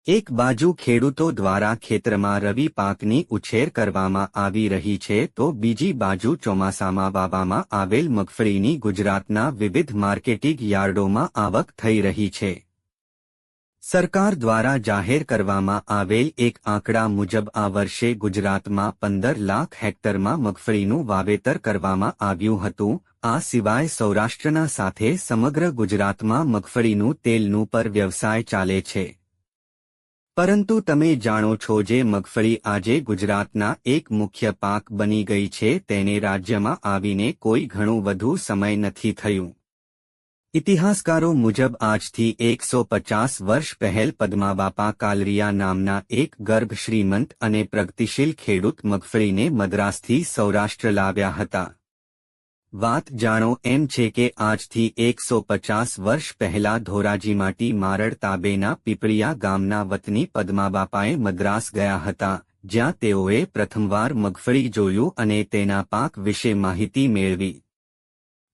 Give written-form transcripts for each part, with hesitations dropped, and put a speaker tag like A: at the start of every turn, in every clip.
A: એક બાજુ ખેડૂતો દ્વારા ખેતરમાં રવિ પાકની ઉછેર કરવામાં આવી રહી છે તો બીજી બાજુ ચોમાસામાં વાવવામાં આવેલ મગફળીની ગુજરાતના વિવિધ માર્કેટિંગ યાર્ડોમાં આવક થઈ રહી છે। સરકાર દ્વારા જાહેર કરવામાં આવેલ એક આંકડા મુજબ આ વર્ષે ગુજરાતમાં 15 લાખ હેક્ટરમાં મગફળીનું વાવેતર કરવામાં આવ્યું હતું। આ સિવાય સૌરાષ્ટ્રના સાથે સમગ્ર ગુજરાતમાં મગફળીનું તેલનું પર વ્યવસાય ચાલે છે। પરંતુ તમે જાણો છો જે મગફળી આજે ગુજરાતના એક મુખ્ય પાક બની ગઈ છે તેને રાજ્યમાં આવીને કોઈ ઘણું વધુ સમય નથી થયું। ઇતિહાસકારો મુજબ આજથી 150 વર્ષ પહેલ પદ્માબાપા કાલરિયા નામના એક ગર્ભ શ્રીમંત અને પ્રગતિશીલ ખેડૂત મગફળીને મદ્રાસથી સૌરાષ્ટ્ર લાવ્યા હતા। વાત જાણો એમ છે કે આજથી 150 વર્ષ પહેલા ધોરાજીમાટી મારડ તાબેના પીપળિયા ગામના વતની પદ્માબાપાએ મદ્રાસ ગયા હતા, જ્યાં તેઓએ પ્રથમવાર મગફળી જોયું અને તેના પાક વિશે માહિતી મેળવી।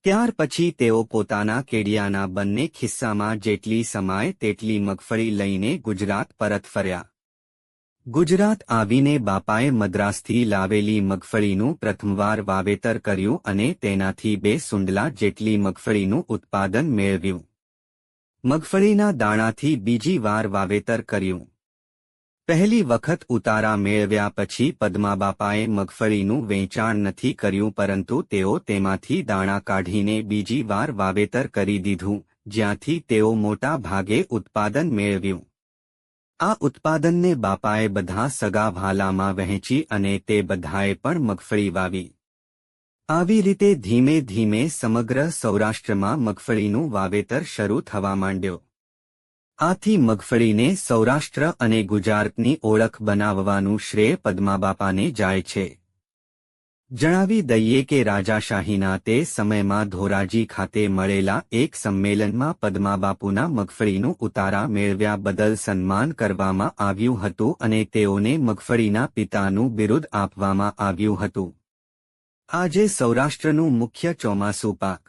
A: ત્યાર પછી તેઓ પોતાના કેડિયાના બંને ખિસ્સામાં જેટલી સમાય તેટલી મગફળી લઈને ગુજરાત પરત ફર્યા। ગુજરાત આવીને બાપાએ મદ્રાસથી લાવેલી મગફળીનું પ્રથમવાર વાવેતર કર્યું અને તેનાથી 2 સુંડલા જેટલી મગફળીનું ઉત્પાદન મેળવ્યું। મગફળીના દાણાથી બીજી વાર વાવેતર કર્યું। પહેલી વખત ઉતારા મેળવ્યા પછી પદ્માબાપાએ મગફળીનું વેચાણ નથી કર્યું પરંતુ તેઓ તેમાંથી દાણા કાઢીને બીજી વાર વાવેતર કરી દીધું, જ્યાંથી તેઓ મોટા ભાગે ઉત્પાદન મેળવ્યું। આ ઉત્પાદનને બાપાએ બધા સગા વહાલામાં વહેંચી અને તે બધાએ પણ મગફળી વાવી। આવી રીતે ધીમે ધીમે સમગ્ર સૌરાષ્ટ્રમાં મગફળીનું વાવેતર શરૂ થવા માંડ્યો। આથી મગફળીને સૌરાષ્ટ્ર અને ગુજરાતની ઓળખ બનાવવાનું શ્રેય પદ્માબાપાને જાય છે। જણાવી દઈએ કે રાજાશાહીના તે સમયમાં ધોરાજી ખાતે મળેલા એક સંમેલનમાં પદ્માબાપુના મગફળીનું ઉતારા મેળવ્યા બદલ સન્માન કરવામાં આવ્યું હતું અને તેઓને મગફળીના પિતાનું બિરુદ આપવામાં આવ્યું હતું। આજે સૌરાષ્ટ્રનું મુખ્ય ચોમાસું પાક।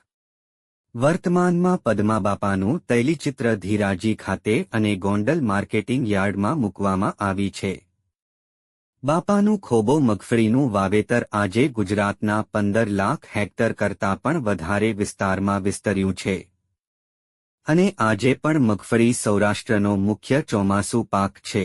A: વર્તમાનમાં પદ્માબાપાનું તૈલીચિત્ર ધીરાજી ખાતે અને ગોંડલ માર્કેટિંગ યાર્ડમાં મૂકવામાં આવી છે। બાપાનું ખોબો મગફળીનું વાવેતર આજે ગુજરાતના 15 લાખ હેક્ટર કરતાં પણ વધારે વિસ્તારમાં વિસ્તર્યું છે અને આજે પણ મગફળી સૌરાષ્ટ્રનો મુખ્ય ચોમાસું પાક છે।